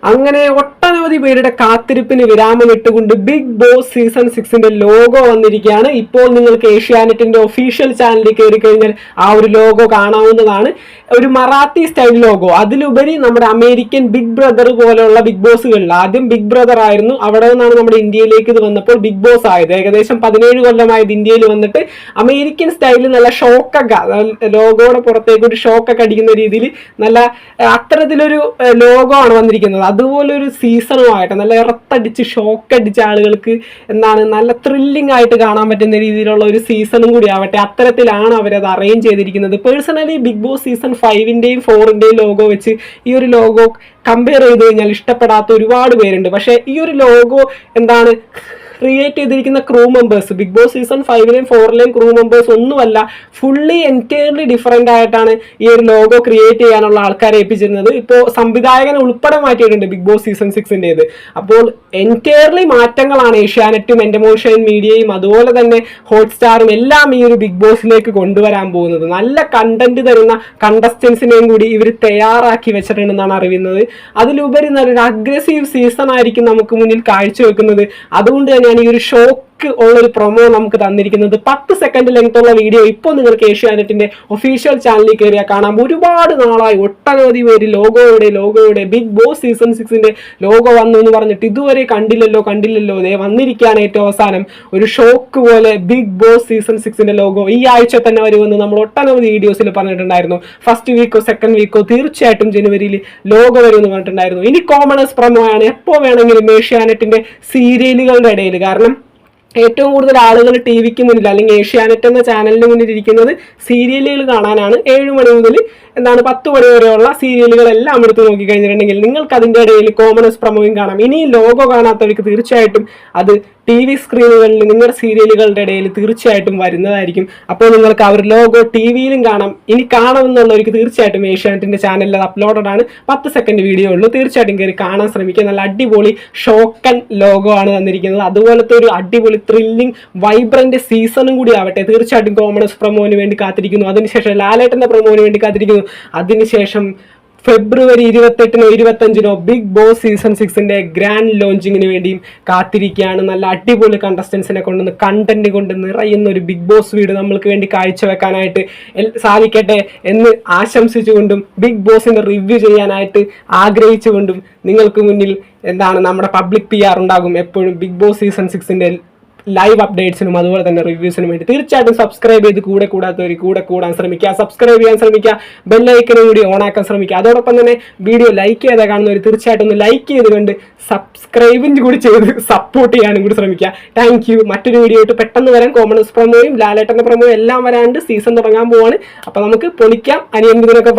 അങ്ങനെ ഒട്ടനവധി പേരുടെ കാത്തിരിപ്പിന് വിരാമം ഇട്ടുകൊണ്ട് ബിഗ് ബോസ് സീസൺ 6ന്റെ ലോഗോ വന്നിരിക്കുകയാണ്. ഇപ്പോൾ നിങ്ങൾക്ക് ഏഷ്യാനെറ്റിന്റെ ഒഫീഷ്യൽ ചാനലിൽ കയറി കഴിഞ്ഞാൽ ആ ഒരു ലോഗോ കാണാവുന്നതാണ്. ഒരു മറാത്തി സ്റ്റൈൽ ലോഗോ. അതിലുപരി നമ്മുടെ അമേരിക്കൻ ബിഗ് ബ്രദർ പോലെയുള്ള ബിഗ് ബോസുകളിൽ ആദ്യം ബിഗ് ബ്രദർ ആയിരുന്നു, അവിടെ നിന്നാണ് നമ്മുടെ ഇന്ത്യയിലേക്ക് ഇത് വന്നപ്പോൾ ബിഗ് ബോസ് ആയത്. ഏകദേശം 17 കൊല്ലമായത് ഇന്ത്യയിൽ വന്നിട്ട് അമേരിക്കൻ സ്റ്റൈലിൽ നല്ല ഷോക്കൊക്കെ ലോഗോയുടെ പുറത്തേക്ക് ഒരു ഷോക്കൊക്കെ അടിക്കുന്ന രീതിയിൽ നല്ല അത്തരത്തിലൊരു ലോഗോ ആണ് വന്നിരിക്കുന്നത്. അതുപോലെ ഒരു സീസണുമായിട്ട് നല്ല ഇറത്തടിച്ച് ഷോക്കടിച്ച ആളുകൾക്ക് നല്ല ത്രില്ലിംഗ് ആയിട്ട് കാണാൻ പറ്റുന്ന രീതിയിലുള്ള ഒരു സീസണും കൂടി ആവട്ടെ, അത്തരത്തിലാണ് അവരത് അറേഞ്ച് ചെയ്തിരിക്കുന്നത്. പേഴ്സണലി ബിഗ് ബോസ് സീസൺ 5ന്റെയും 4ന്റെയും ലോഗോ വെച്ച് ഈ ഒരു ലോഗോ കമ്പയർ ചെയ്ത് കഴിഞ്ഞാൽ ഇഷ്ടപ്പെടാത്ത ഒരുപാട് പേരുണ്ട്. പക്ഷെ ഈ ഒരു ലോഗോ ക്രിയേറ്റ് ചെയ്തിരിക്കുന്ന crew members Bigg Boss season 5ലെയും 4ലെയും ക്രൂ മെമ്പേഴ്സ് ഒന്നുമല്ല, ഫുള്ളി എൻറ്റയർലി ഡിഫറെന്റ് ആയിട്ടാണ് ഈ ഒരു ലോഗോ ക്രിയേറ്റ് ചെയ്യാനുള്ള ആൾക്കാരെ ഏൽപ്പിച്ചിരുന്നത്. ഇപ്പോൾ സംവിധായകനെ ഉൾപ്പെടെ മാറ്റിയിട്ടുണ്ട് ബിഗ് ബോസ് സീസൺ 6ന്റേത്. അപ്പോൾ എൻറ്റയർലി മാറ്റങ്ങളാണ് ഏഷ്യാനെറ്റും എൻഡമോഷൻ മീഡിയയും അതുപോലെ തന്നെ ഹോട്ട്സ്റ്റാറും എല്ലാം ഈ ഒരു ബിഗ് ബോസിലേക്ക് കൊണ്ടുവരാൻ പോകുന്നത്. നല്ല കണ്ടന്റ് തരുന്ന കണ്ടസ്റ്റൻസിനെയും കൂടി ഇവർ തയ്യാറാക്കി വെച്ചിട്ടുണ്ടെന്നാണ് അറിയുന്നത്. അതിലുപരി നല്ലൊരു അഗ്രസീവ് സീസൺ ആയിരിക്കും നമുക്ക് മുന്നിൽ കാഴ്ചവെക്കുന്നത്. അതുകൊണ്ട് തന്നെയാണ് ഈ ഒരു ഷോക്ക് ഉള്ളൊരു പ്രൊമോ നമുക്ക് തന്നിരിക്കുന്നത്. 10 സെക്കൻഡ് ലെങ്ത്തുള്ള വീഡിയോ ഇപ്പോൾ നിങ്ങൾക്ക് ഏഷ്യാനെറ്റിന്റെ ഒഫീഷ്യൽ ചാനലിൽ കയറിയാൽ കാണാം. ഒരുപാട് നാളായി ഒട്ടനവധി പേര് ലോഗോയുടെ ബിഗ് ബോസ് സീസൺ 6ന്റെ ലോഗോ വന്നു എന്ന് പറഞ്ഞിട്ട് ഇതുവരെ കണ്ടില്ലല്ലോ ദേ വന്നിരിക്കുകയാണ് ഏറ്റവും അവസാനം ഒരു ഷോക്ക് പോലെ ബിഗ് ബോസ് സീസൺ 6ന്റെ ലോഗോ. ഈ ആഴ്ച തന്നെ വരുമെന്ന് നമ്മൾ ഒട്ടനവധി വീഡിയോസിൽ പറഞ്ഞിട്ടുണ്ടായിരുന്നു. ഫസ്റ്റ് വീക്കോ സെക്കൻഡ് വീക്കോ തീർച്ചയായിട്ടും ജനുവരിയിൽ ലോഗോ വരുമെന്ന് പറഞ്ഞിട്ടുണ്ടായിരുന്നു. ഇനി കോമണേഴ്സ് പ്രൊമോ ആണ് എപ്പോൾ വേണമെങ്കിലും ഏഷ്യാനെറ്റിന്റെ സീരിയലുകളുടെ ഇടയിൽ. കാരണം ഏറ്റവും കൂടുതൽ ആളുകൾ ടി വിക്ക് മുന്നിൽ അല്ലെങ്കിൽ ഏഷ്യാനെറ്റ് എന്ന ചാനലിന് മുന്നിൽ ഇരിക്കുന്നത് സീരിയലുകൾ കാണാനാണ്. 7 മണി മുതൽ 10 മണി വരെയുള്ള സീരിയലുകളെല്ലാം എടുത്ത് നോക്കിക്കഴിഞ്ഞിട്ടുണ്ടെങ്കിൽ നിങ്ങൾക്ക് അതിൻ്റെ ഇടയിൽ കോമണേഴ്സ് പ്രൊമോയും കാണാം. ഇനി ലോഗോ കാണാത്തവർക്ക് തീർച്ചയായിട്ടും അത് ടി വി സ്ക്രീനുകളിൽ നിങ്ങളുടെ സീരിയലുകളുടെ ഇടയിൽ തീർച്ചയായിട്ടും വരുന്നതായിരിക്കും. അപ്പോൾ നിങ്ങൾക്ക് അവർ ലോഗോ ടി വിയിലും കാണാം. ഇനി കാണുമെന്നുള്ളവർക്ക് തീർച്ചയായിട്ടും ഏഷ്യാനെറ്റിന്റെ ചാനലിൽ അത് അപ്ലോഡഡ് ആണ്. 10 സെക്കൻഡ് വീഡിയോ ഉള്ളൂ. തീർച്ചയായിട്ടും കയറി കാണാൻ ശ്രമിക്കുക. നല്ല അടിപൊളി ഷോക്കൻ ലോഗോ ആണ് തന്നിരിക്കുന്നത്. അതുപോലത്തെ ഒരു അടിപൊളി ത്രില്ലിംഗ് വൈബ്രന്റ് സീസണും കൂടി ആവട്ടെ. തീർച്ചയായിട്ടും കോമണേഴ്സ് പ്രൊമോന് വേണ്ടി കാത്തിരിക്കുന്നു. അതിനുശേഷം ലാലേട്ടന്റെ പ്രൊമോന് വേണ്ടി കാത്തിരിക്കുന്നു. അതിനുശേഷം ഫെബ്രുവരി 28-നോ 25-നോ ബിഗ് ബോസ് സീസൺ 6ന്റെ ഗ്രാൻഡ് ലോഞ്ചിങ്ങിന് വേണ്ടിയും കാത്തിരിക്കുകയാണ്. നല്ല അടിപൊളി കണ്ടസ്റ്റൻസിനെ കൊണ്ടുവന്ന് കണ്ടന്റ് കൊണ്ട് നിറയുന്ന ഒരു ബിഗ് ബോസ് വീട് നമ്മൾക്ക് വേണ്ടി കാഴ്ചവെക്കാനായിട്ട് സാധിക്കട്ടെ എന്ന് ആശംസിച്ചുകൊണ്ടും ബിഗ് ബോസിന്റെ റിവ്യൂ ചെയ്യാനായിട്ട് ആഗ്രഹിച്ചുകൊണ്ടും നിങ്ങൾക്ക് മുന്നിൽ നമ്മുടെ പബ്ലിക് PR ഉണ്ടാകും എപ്പോഴും ബിഗ് ബോസ് സീസൺ 6ന്റെ ലൈവ് അപ്ഡേറ്റ്സിനും അതുപോലെ തന്നെ റിവ്യൂസിനും വേണ്ടി. തീർച്ചയായിട്ടും സബ്സ്ക്രൈബ് ചെയ്ത് കൂടാത്തവർ കൂടാൻ ശ്രമിക്കുക. സബ്സ്ക്രൈബ് ചെയ്യാൻ ശ്രമിക്കുക. ബെല്ലൈക്കനും കൂടി ഓണാക്കാൻ ശ്രമിക്കുക. അതോടൊപ്പം തന്നെ വീഡിയോ ലൈക്ക് ചെയ്താൽ കാണുന്നവർ തീർച്ചയായിട്ടും ഒന്ന് ലൈക്ക് ചെയ്തുകൊണ്ട് സബ്സ്ക്രൈബും കൂടി ചെയ്ത് സപ്പോർട്ട് ചെയ്യാനും കൂടി ശ്രമിക്കുക. Thank you. മറ്റൊരു വീഡിയോ ആയിട്ട് പെട്ടെന്ന് വരാൻ. കോമണേഴ്സ് പ്രൊമോയും ലാലേട്ടന്റെ പ്രൊമോയും എല്ലാം വരാണ്ട് സീസൺ തുടങ്ങാൻ പോവാണ്. അപ്പോൾ നമുക്ക് പൊളിക്കാം. അനിയന്തിനൊക്കെ